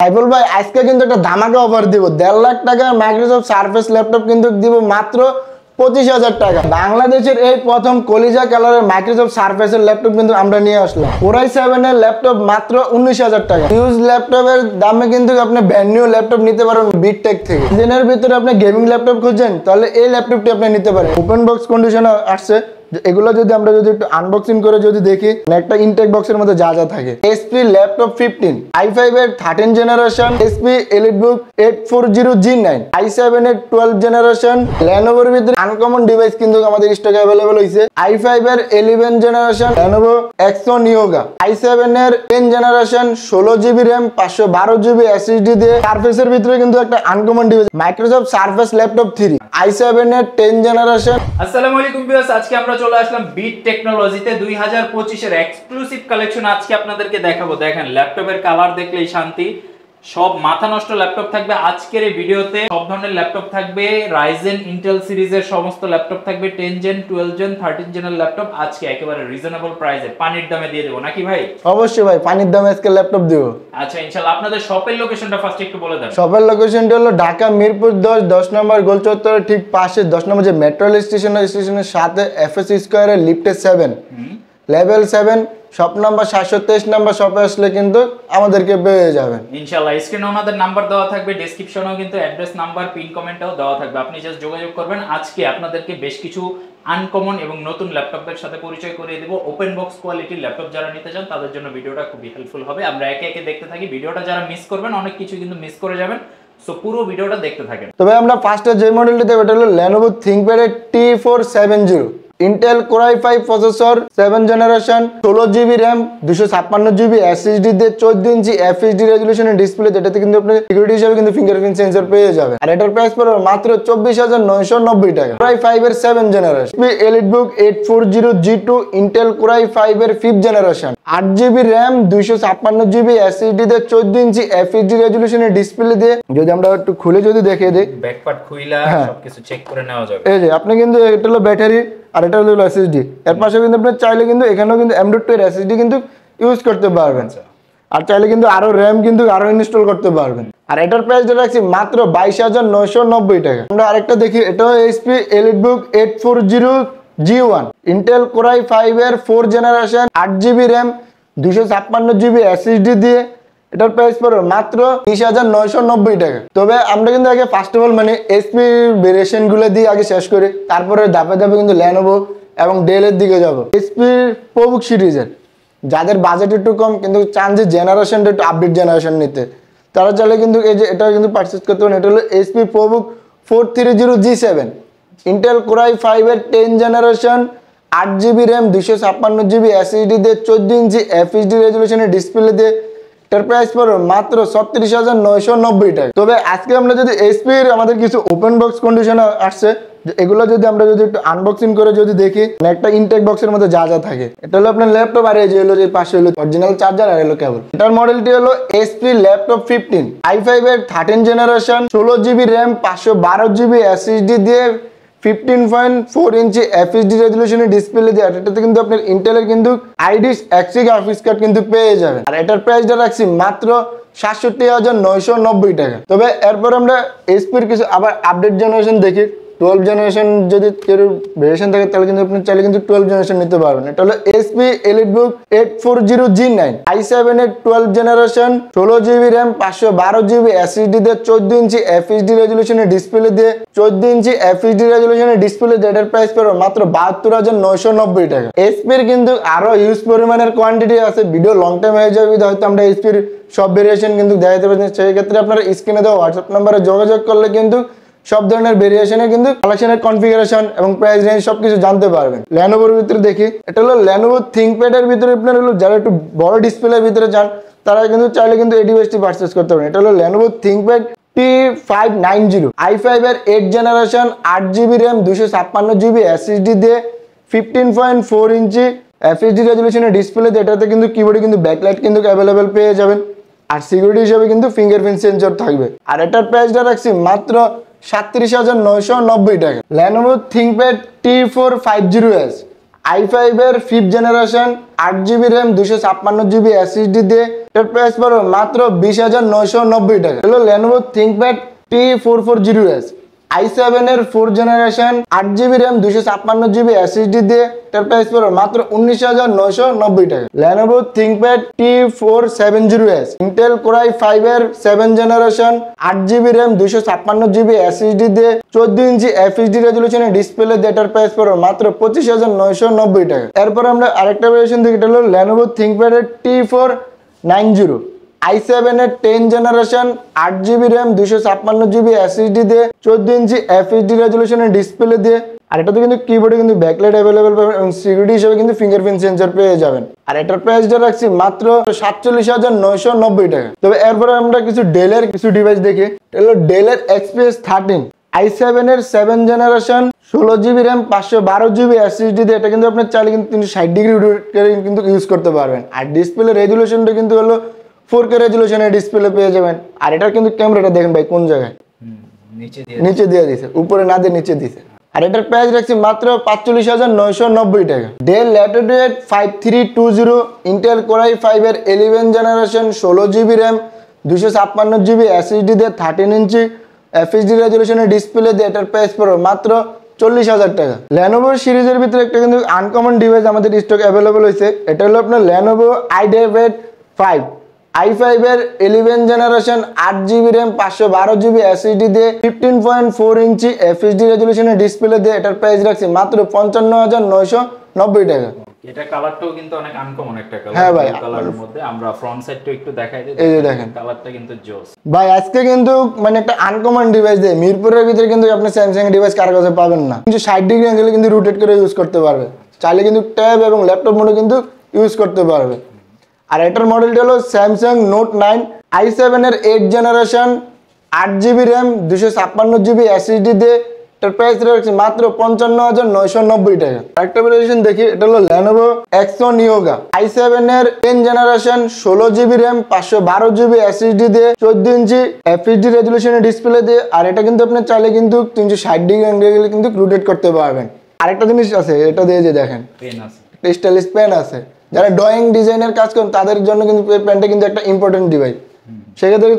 সাইফুল ভাই আজকে কিন্তু একটা ধামাকা অফার দিব। 1.5 লাখ টাকা মাইক্রোসফট সারফেস ল্যাপটপ কিন্তু দিব মাত্র 25,000 টাকা। বাংলাদেশের এই প্রথম কলিজা কালারের মাইক্রোসফট সারফেসের ল্যাপটপ কিন্তু আমরা নিয়ে আসলাম। Core i7 এর ল্যাপটপ মাত্র 19,000 টাকা। ইউজ ল্যাপটপের দামে কিন্তু আপনি ব্র্যান্ড নিউ ল্যাপটপ নিতে পারেন বিটেক থেকে। দিনের ভিতরে আপনি গেমিং ল্যাপটপ খুঁজছেন তাহলে এই ল্যাপটপটি আপনি নিতে পারেন। ওপেন বক্স কন্ডিশনে আসছে। এগুলো যদি আমরা একটু আনবক্সিং করে দেখি একটা ইনটেক বক্সের মধ্যে যা যা থাকে। HP ল্যাপটপ 15, i5 এর 13 generation, HP EliteBook 840G9, i7 এর 12 জেনারেশন। Lenovoর ভিতরে আনকমন ডিভাইস কিন্তু আমাদের স্টকে अवेलेबल হইছে। i5 এর 11 generation Lenovo Axon Yoga, i7 এর 10 generation 16GB RAM 512GB SSD দিয়ে। সারফেসের ভিতরে কিন্তু একটা uncommon device Microsoft surface laptop 3, i7 এর 10 জেনারেশন। আসসালামু আলাইকুম ভিউয়ার্স, আজকে আমরা চলে আসলাম বিট টেকনোলজিতে 2025 এর এক্সক্লুসিভ কালেকশন আজকে আপনাদেরকে দেখাবো। দেখেন ল্যাপটপের কালার দেখলেই শান্তি, সব মাথা নষ্ট ল্যাপটপ থাকবে আজকের এই ভিডিওতে। সব ধরনের ল্যাপটপ থাকবে, রাইজেন ইন্টেল সিরিজের সমস্ত ল্যাপটপ থাকবে, 10 জেন 12 জেন 13 জেনের ল্যাপটপ আজকে একেবারে রিজনেবল প্রাইসে পানির দামে দিয়ে দেব নাকি ভাই? অবশ্যই ভাই, পানির দামে আজকে ল্যাপটপ দেব। আচ্ছা ইনশাআল্লাহ। আপনাদের শপের লোকেশনটা ফার্স্ট একটু বলে দেন। শপের লোকেশনটা হলো ঢাকা মিরপুর 10 নম্বর গোল চত্বরের ঠিক পাশে 10 নম্বর যে মেট্রো রেল স্টেশনের সাথে FS স্কয়ারের লিফটে 7 লেভেল 7 শপ নাম্বার 723 নাম্বার শপে আসলে কিন্তু আমাদেরকে পেয়ে যাবেন ইনশাআল্লাহ। স্ক্রিনে ওনাদের নাম্বার দেওয়া থাকবে, ডেসক্রিপশনেও কিন্তু অ্যাড্রেস নাম্বার পিন কমেন্টেও দেওয়া থাকবে, আপনি জাস্ট যোগাযোগ করবেন। আজকে আপনাদেরকে বেশ কিছু আনকমন এবং নতুন ল্যাপটপের সাথে পরিচয় করিয়ে দেব। ওপেন বক্স কোয়ালিটির ল্যাপটপ যারা নিতে চান তাদের জন্য ভিডিওটা খুবই হেল্পফুল হবে। আমরা একে একে দেখতে থাকি। ভিডিওটা যারা মিস করবেন অনেক কিছু কিন্তু মিস করে যাবেন, সো পুরো ভিডিওটা দেখতে থাকেন। তবে আমরা ফার্স্টে যে মডেলটি দেব এটা হলো Lenovo ThinkPad T470, Intel Core i5 processor 7 generation, 16GB RAM 256GB SSD দিয়ে 14 ইঞ্চি FHD রেজোলিউশনের ডিসপ্লে, যেটাতে কিন্তু আপনি সিকিউরিটি হিসেবে কিন্তু ফিঙ্গারপ্রিন্ট সেন্সর পেয়ে যাবেন। আর এটার প্রাইস পড়বে মাত্র 24,990 টাকা। Core i5 এর 7 generation, HP EliteBook 840G2, Intel Core i5 এর 5th generation, 8GB RAM 256GB SSD দিয়ে 14 ইঞ্চি FHD রেজোলিউশনের ডিসপ্লে দিয়ে। যদি আমরা একটু খুলে দেখিয়ে দিই, ব্যাকপার্ট খুইলা সবকিছু চেক করে নেওয়া যাবে। এই যে আপনি কিন্তু এটা হলো ব্যাটারি আর এটা হলো SSD। এর পাশে কিন্তু আপনি চাইলে কিন্তু এখানেও কিন্তু M.2 এর SSD কিন্তু ইউজ করতে পারবেন। আর চাইলে কিন্তু আরো RAM কিন্তু আরো ইনস্টল করতে পারবেন। আর এটার প্রাইসটা রাখছি মাত্র 22,990 টাকা। আমরা আরেকটা দেখি, এটাও HP EliteBook 840G1, Intel Core i5 এর 4 generation, 8GB RAM 256GB SSD দিয়ে। এটার প্রাইস পড়বে মাত্র 30,990 টাকা। তবে আমরা কিন্তু আগে ফার্স্ট অফ অল মানে HP ভেরিয়েশন গুলো দিয়ে আগে শেষ করি, তারপরে ধাপে ধাপে কিন্তু Lenovo এবং Dell এর দিকে যাব। HP ProBook সিরিজের যাদের বাজেট একটু কম কিন্তু চান যে জেনারেশনটা একটু আপডেট জেনারেশন নিতে, তারা চাইলে কিন্তু এই যে এটা কিন্তু পারচেজ করতে পারেন। এটা হলো HP ProBook 430G7, Intel Core i5 এর 10 generation, 8GB RAM 256GB SSD দিয়ে 14 ইঞ্চি FHD রেজোলিউশনের ডিসপ্লে দিয়ে। এটার প্রাইস পড়বে মাত্র 36,990 টাকা। তবে আজকে আমরা যদি HP এর আমাদের কিছু ওপেন বক্স কন্ডিশন আসছে, এগুলো যদি আমরা একটু আনবক্সিং করে দেখি একটা ইনটেক বক্সের মধ্যে যা যা থাকে। এটা হলো আপনার ল্যাপটপ, আর এই যে হলো যে পাশে হলো অরিজিনাল চার্জার আর হলো কেবল। এটার মডেলটি হলো HP ল্যাপটপ 15, i5 এর 13 generation, 16GB RAM 512GB SSD দিয়ে 15.4 ইঞ্চি FHD রেজোলিউশনের ডিসপ্লে দিয়ে। এটাতে কিন্তু আপনার ইন্টেলের কিন্তু আইডিস Xe গ্রাফিক্স কার্ড কিন্তু পেয়ে যাবেন। আর এটার প্রাইসটা রাখছি মাত্র 67,990 টাকা। তবে এরপর আমরা HP এর কিছু আবার আপডেট জেনারেশন দেখি। 12 জেনারেশন যদি কেউ ভেরিয়েশন থাকে তাহলে কিন্তু আপনি চাইলে কিন্তু 12 জেনারেশন নিতে পারবেন। এটা হলো HP EliteBook 840G9, i7 এর 12 generation, 16GB RAM 512GB SSD দিয়ে 14 ইঞ্চি FHD রেজোলিউশনের ডিসপ্লে দিয়ে। 14 ইঞ্চি FHD রেজোলিউশনের ডিসপ্লে দিয়ে এটার প্রাইস পড়বে মাত্র 72,990 টাকা। HP এর কিন্তু আরো হিউজ পরিমাণের কোয়ান্টিটি আছে, ভিডিও লং টাইম হয়ে যাবে, হয়তো আমরা HP এর সব ভেরিয়েশন কিন্তু দেখাতে পারছি। সেই ক্ষেত্রে আপনারা স্ক্রিনে দেওয়া হোয়াটসঅ্যাপ নাম্বারে যোগাযোগ করলে কিন্তু সব ধরনের ভেরিয়েশনের কিন্তু কালেকশনের কনফিগারেশন এবং প্রাইস রেঞ্জ সবকিছু জানতে পারবেন। Lenovoর ভিতরে দেখি, এটা হলো Lenovo ThinkPad এর ভিতরে আপনার হলো যারা একটু বড় ডিসপ্লের ভিতরে চান তারা কিন্তু চাইলে কিন্তু এই ডিভাইসটি পারচেজ করতে পারেন। এটা হলো Lenovo ThinkPad T590, i5 এর 8 generation, 8GB RAM 256GB SSD দিয়ে 15.4 ইঞ্চি FHD রেজোলিউশনের ডিসপ্লে দিয়ে। এটাতে কিন্তু কিবোর্ডে কিন্তু ব্যাকলাইট কিন্তু অ্যাভেলেবেল পেয়ে যাবেন। আর সিকিউরিটি হিসেবে কিন্তু ফিঙ্গারপ্রিন্ট সেন্সর থাকবে। আর এটার প্রাইসটা রাখছি মাত্র 37,990 টাকা। Lenovo ThinkPad T450S, i5 এর 5th generation, 8GB RAM 256GB SSD দিয়ে এর প্রাইস পড়বে মাত্র 20,990 টাকা। হলো Lenovo ThinkPad T440S i7 এর 4th generation 8GB RAM 256GB SSD দিয়ে এটার প্রাইস পড়বে মাত্র 19,990 টাকা। Lenovo ThinkPad T470S Intel Core i5 এর 7th generation 8GB RAM 256GB SSD দিয়ে 14 ইঞ্চি FHD রেজোলিউশনের ডিসপ্লে দিয়ে এটার প্রাইস পড়বে মাত্র 25,990 টাকা। এরপর আমরা আরেকটা ভেরিয়েশন দেখি, এটা হলো Lenovo ThinkPad এর T490 i7 এর 10th generation 8GB RAM 256GB SSD দিয়ে 14 ইঞ্চি FHD রেজোলিউশনের ডিসপ্লে দিয়ে। আর এটাতে কিন্তু কিবোর্ডে কিন্তু ব্যাকলাইট अवेलेबल পাবেন এবং সিকিউরিটি হিসেবে কিন্তু ফিঙ্গারপ্রিন্ট সেন্সর পেয়ে যাবেন। আর এটার প্রাইসটা রাখছি মাত্র 47,990 টাকা। তবে এরপরে আমরা কিছু ডেলের কিছু ডিভাইস দেখি। এটা হলো ডেলের XPS 13 i7 এর 7th generation 16GB RAM 512GB SSD দিয়ে এটা কিন্তু আপনি চাইলে কিন্তু 360 ডিগ্রি রোটেট করে কিন্তু ইউজ করতে পারবেন। আর ডিসপ্লে রেজোলিউশনটা কিন্তু হলো 4K রেজোলিউশনের ডিসপ্লে পেয়ে যাবেন। আর এটার কিন্তু ক্যামেরাটা দেখেন ভাই কোন জায়গায় নিচে দিয়ে দিয়েছে, উপরে না দিয়ে নিচে দিয়েছে। আর এটার প্রাইস রাখছি মাত্র 45,990 টাকা। Del Latitude 5320 Intel core i5 এর 11th generation 16GB RAM 256GB SSD দিয়ে 13 ইঞ্চি FHD রেজোলিউশনের ডিসপ্লে দিয়ে এটার প্রাইস পড়বে মাত্র 40,000 টাকা। Lenovo সিরিজের ভিতরে একটা কিন্তু আনকমন ডিভাইস আমাদের স্টক अवेलेबल হয়েছে। এটা হলো আপনার Lenovo IdeaPad 5 i5 এর 11th generation 8GB RAM 512GB SSD দিয়ে 15.4 ইঞ্চি FHD রেজোলিউশনের ডিসপ্লে দিয়ে এটার প্রাইস রাখছি মাত্র 55,990 টাকা। এটা কালারটাও কিন্তু অনেক আনকমন একটা কালার। হ্যাঁ ভাই, কালারের মধ্যে আমরা ফ্রন্ট সাইডটা একটু দেখাই দিই। এই যে দেখেন কালারটা কিন্তু জোস ভাই। আজকে কিন্তু মানে একটা আনকমন ডিভাইস দেয় মিরপুরের ভিতরে, কিন্তু আপনি স্যামসাং ডিভাইস কার কাছে পাবেন না। কিন্তু 60 ডিগ্রি অ্যাঙ্গেলে কিন্তু রোটেট করে ইউজ করতে পারবে, চাইলে কিন্তু ট্যাব এবং ল্যাপটপ মোডে কিন্তু ইউজ করতে পারবে। আর এটার মডেলটা হলো স্যামসাং নোট 9 i7 এর 8th generation 8GB RAM 256GB SSD দিয়ে এটার প্রাইস রাখছি মাত্র 55,990 টাকা। আরেকটা ভেরিয়েশন দেখি, এটা হলো Lenovo Axon Yoga i7 এর 10th generation 16GB RAM 512GB SSD দিয়ে 14 ইঞ্চি FHD রেজোলিউশনের ডিসপ্লে দিয়ে। আর এটা কিন্তু আপনি চাইলে কিন্তু 360 ডিগ্রি অ্যাঙ্গেলে কিন্তু রোটেট করতে পারবেন। আরেকটা জিনিস আছে, এটা দিয়ে যে দেখেন পেন আছে, স্টাইলিশ পেন আছে। যারা ড্রয়িং ডিজাইনের কাজ করেন তাদের জন্য কিন্তু পেনটা কিন্তু একটা ইম্পর্টেন্ট ডিভাইস। সেক্ষেত্রে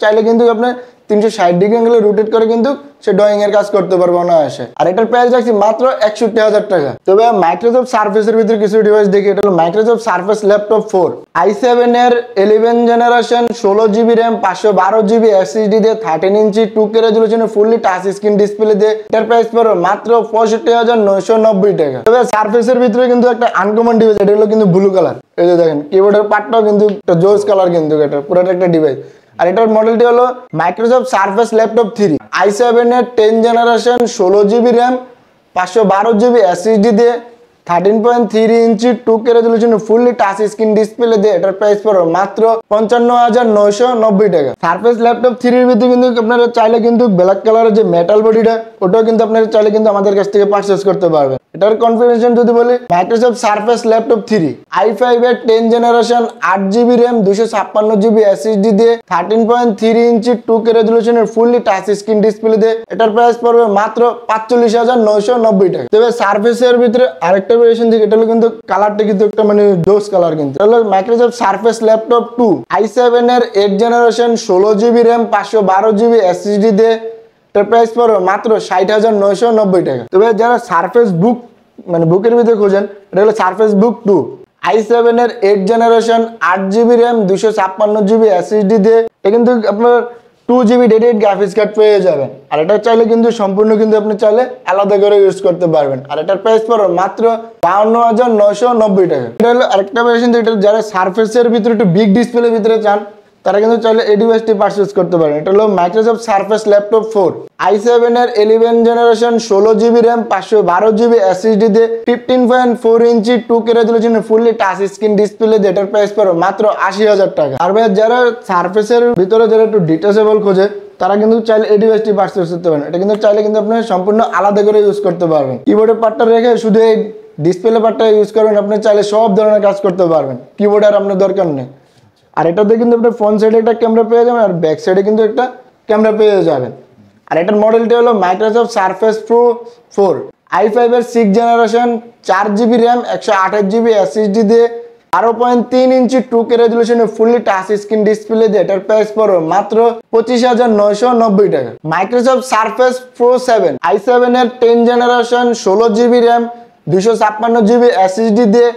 চাইলে কিন্তু আপনি 360 ডিগ্রি অ্যাঙ্গেলে রোটেট করে কিন্তু সে ড্রয়িং এর কাজ করতে পারবে অনায়াসে। আর এটার প্রাইস রাখছি মাত্র 61,000 টাকা। তবে মাইক্রোসফট সার্ফেসের ভিতরে কিছু ডিভাইস দেখি। এটা হলো মাইক্রোসফট সার্ফেস ল্যাপটপ 4 i7 এর 11th generation 16GB RAM 512GB SSD দিয়ে 13 ইঞ্চি 2K রেজোলিউশনের ফুললি টাচ স্ক্রিন ডিসপ্লে দিয়ে এটার প্রাইস পড়বে মাত্র 65,990 টাকা। তবে সার্ফেসের ভিতরে কিন্তু একটা আনকমন ডিভাইস, এটা হলো কিন্তু ব্লু কালার। এই যে দেখেন কিবোর্ডের পার্টটাও কিন্তু একটা জোস কালার, কিন্তু এটা পুরোটা একটা ডিভাইস। আর এটার মডেলটি হলো মাইক্রোসফট সার্ফেস ল্যাপটপ 3 i7 এর 10th generation 16GB RAM 512GB SSD দিয়ে 13.3 ইঞ্চি 2K রেজোলিউশনের ফুললি টাচ স্ক্রিন ডিসপ্লে দিয়ে এটার প্রাইস পড়বে মাত্র 55,990 টাকা। সার্ফেস ল্যাপটপ 3 এর ভিতরে কিন্তু আপনারা চাইলে কিন্তু ব্ল্যাক কালারের যে মেটাল বডিটা ওটাও কিন্তু আপনারা চাইলে কিন্তু আমাদের কাছ থেকে পারচেজ করতে পারবেন। এটার কনফিগারেশন যদি বলি, মাইক্রোসফট সার্ফেস ল্যাপটপ 3 i5 এর 10th generation 8GB RAM 256GB SSD দিয়ে 13.3 ইঞ্চি 2K রেজোলিউশনের ফুললি টাচ স্ক্রিন ডিসপ্লে দিয়ে এটার প্রাইস পড়বে মাত্র 45,990 টাকা। তবে সার্ফেসের ভিতরে আরেকটা ভেরিয়েশন দেখি, এটা হলো কিন্তু কালারটা কিন্তু একটা মানে জোস কালার। কিন্তু এটা হলো মাইক্রোসফট সার্ফেস ল্যাপটপ 2 i7 এর 8th generation 16GB RAM 512GB SSD দিয়ে এটার প্রাইস পড়বে মাত্র 60,990 টাকা। তবে যারা সার্ফেস বুক মানে বুকের ভিতরে খোঁজেন, এটা হলো সার্ফেস বুক 2 i7 এর 8th generation 8GB RAM 256GB SSD দিয়ে এটা কিন্তু আপনার 2GB ডেডিকেটেড গ্রাফিক্স কার্ড পেয়ে যাবেন। আর এটা চাইলে কিন্তু সম্পূর্ণ কিন্তু আপনি চাইলে আলাদা করে ইউজ করতে পারবেন। আর এটার প্রাইস পড়বে মাত্র 52,990 টাকা। এটা হলো আরেকটা ভেরিয়েশন, এটা যারা সার্ফেসের ভিতরে একটু বিগ ডিসপ্লের ভিতরে চান তারা কিন্তু চাইলে এই ডিভাইসটি পারচেজ করতে পারেন। এটা হলো মাইক্রোসফট সার্ফেস ল্যাপটপ 4 i7 এর 11th generation 16GB RAM 512GB SSD দিয়ে 15.4 ইঞ্চি 2K রেজোলিউশনের ফুললি টাচ স্ক্রিন ডিসপ্লে দিয়ে এটার প্রাইস পড়বে মাত্র 80,000 টাকা। আর ভাই যারা সার্ফেসের ভিতরে যারা একটু ডিটাচেবল খোঁজে তারা কিন্তু চাইলে এই ডিভাইসটি পারচেজ করতে পারেন। এটা কিন্তু চাইলে কিন্তু আপনি সম্পূর্ণ আলাদা করে ইউজ করতে পারবেন। কিবোর্ডের পার্টটা রেখে শুধু এই ডিসপ্লে পার্টটা ইউজ করবেন, আপনি চাইলে সব ধরনের কাজ করতে পারবেন। কিবোর্ড আর আপনার দরকার নেই। আর এটাতে কিন্তু আপনি ফ্রন্ট সাইডে একটা ক্যামেরা পেয়ে যাবেন আর ব্যাক সাইডে কিন্তু একটা ক্যামেরা পেয়ে যাবেন। আর এটার মডেলটা হলো মাইক্রোসফট সার্ফেস প্রো 4 i5 এর 6th generation 4GB RAM 128GB SSD দিয়ে 12.3 ইঞ্চি 2K রেজুলেশনে ফুললি টাচ স্ক্রিন ডিসপ্লে দিয়ে এটার প্রাইস পড়বে মাত্র 25,990 টাকা। মাইক্রোসফট সারফেস প্রো 7 i7 এর 10 generation 16GB RAM 256GB SSD দিয়ে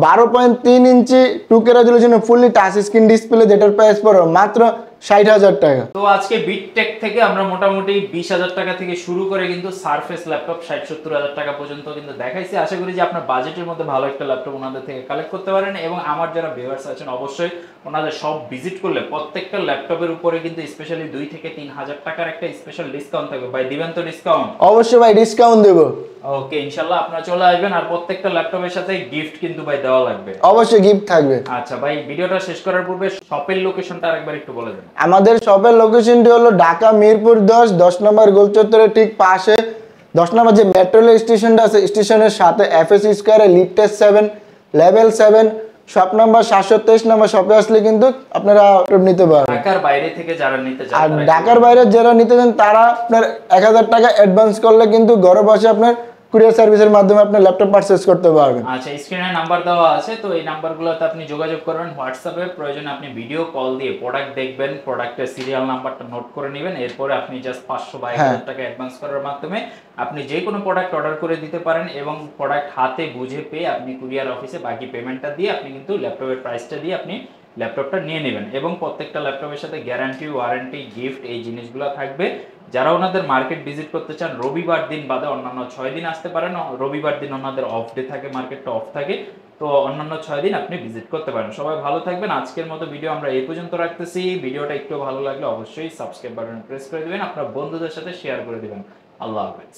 12.3 ইঞ্চি 2K রেজুলেশনে ফুললি টাচ স্ক্রিন ডিসপ্লে দিয়ে এটার প্রাইস পড়বে মাত্র 60,000 টাকা। তো আজকে বিটটেক থেকে আমরা মোটামুটি 20,000 টাকা থেকে শুরু করে কিন্তু সারফেস ল্যাপটপ 60-70,000 টাকা পর্যন্ত কিন্তু দেখাইছি। আশা করি যে আপনার বাজেটের মধ্যে ভালো একটা ল্যাপটপ ওনাদের থেকে কালেক্ট করতে পারেন এবং আমার যারা ভিউয়ার্স আছেন অবশ্যই ওনাদের সব ভিজিট করলে প্রত্যেকটা ল্যাপটপের উপরে কিন্তু স্পেশালি 2 থেকে 3,000 টাকার একটা স্পেশাল ডিসকাউন্ট থাকবে। ভাই দিবেন তো ডিসকাউন্ট? অবশ্যই ভাই ডিসকাউন্ট দেব। ওকে ইনশাআল্লাহ আপনারা চলে আসবেন আর প্রত্যেকটা ল্যাপটপের সাথে গিফট কিন্তু ভাই দেওয়া লাগবে। অবশ্যই গিফট থাকবে। আচ্ছা ভাই ভিডিওটা শেষ করার পূর্বে শপের লোকেশনটা আরেকবার একটু বলে দেন। আমাদের শপের লোকেশনটি হলো ঢাকা মিরপুর 10 নম্বর গোল চত্বরের ঠিক পাশে 10 নম্বর যে মেট্রো রেল স্টেশনটা আছে স্টেশনের সাথে এফএস স্কয়ারে লিফটেস 7 লেভেল 7 শপ নাম্বার 723 নম্বর শপে আসলে কিন্তু আপনারা ল্যাপটপ নিতে পারবেন। ঢাকার বাইরে থেকে যারা নিতে চান আর ঢাকার বাইরে যারা নিতে চান তারা আপনার 1000 টাকা অ্যাডভান্স করলে কিন্তু ঘরে বসে আপনার কুরিয়ার সার্ভিসের মাধ্যমে আপনি ল্যাপটপ পারচেজ করতে পারবেন। আচ্ছা স্ক্রিনে নাম্বার দেওয়া আছে, তো এই নাম্বারগুলোতে আপনি যোগাযোগ করবেন। হোয়াটসঅ্যাপে প্রয়োজনে আপনি ভিডিও কল দিয়ে প্রোডাক্ট দেখবেন, প্রোডাক্টের সিরিয়াল নাম্বারটা নোট করে নেবেন, এরপরে আপনি জাস্ট 500 বা 1000 টাকা অ্যাডভান্স করার মাধ্যমে আপনি যে কোনো প্রোডাক্ট অর্ডার করে দিতে পারেন এবং প্রোডাক্ট হাতে বুঝে পেয়ে আপনি কুরিয়ার অফিসে বাকি পেমেন্টটা দিয়ে আপনি কিন্তু ল্যাপটপের প্রাইসটা দিয়ে আপনি ল্যাপটপটা নিয়ে নেবেন এবং প্রত্যেকটা ল্যাপটপের সাথে গ্যারান্টি, ওয়ারেন্টি, গিফট এই জিনিসগুলো থাকবে। যারা ওনাদের মার্কেট ভিজিট করতে চান রবিবার দিন বাদে অন্যান্য 6 দিন আসতে পারেন। রবিবার দিন ওনাদের অফ ডে থাকে, মার্কেটটা অফ থাকে, তো অন্যান্য 6 দিন আপনি ভিজিট করতে পারেন। সবাই ভালো থাকবেন। আজকের মতো ভিডিও আমরা এই পর্যন্ত রাখতেছি। ভিডিওটা একটু ভালো লাগলে অবশ্যই সাবস্ক্রাইব বাটন প্রেস করে দিবেন, আপনার বন্ধুদের সাথে শেয়ার করে দিবেন। আল্লাহ হাফেজ।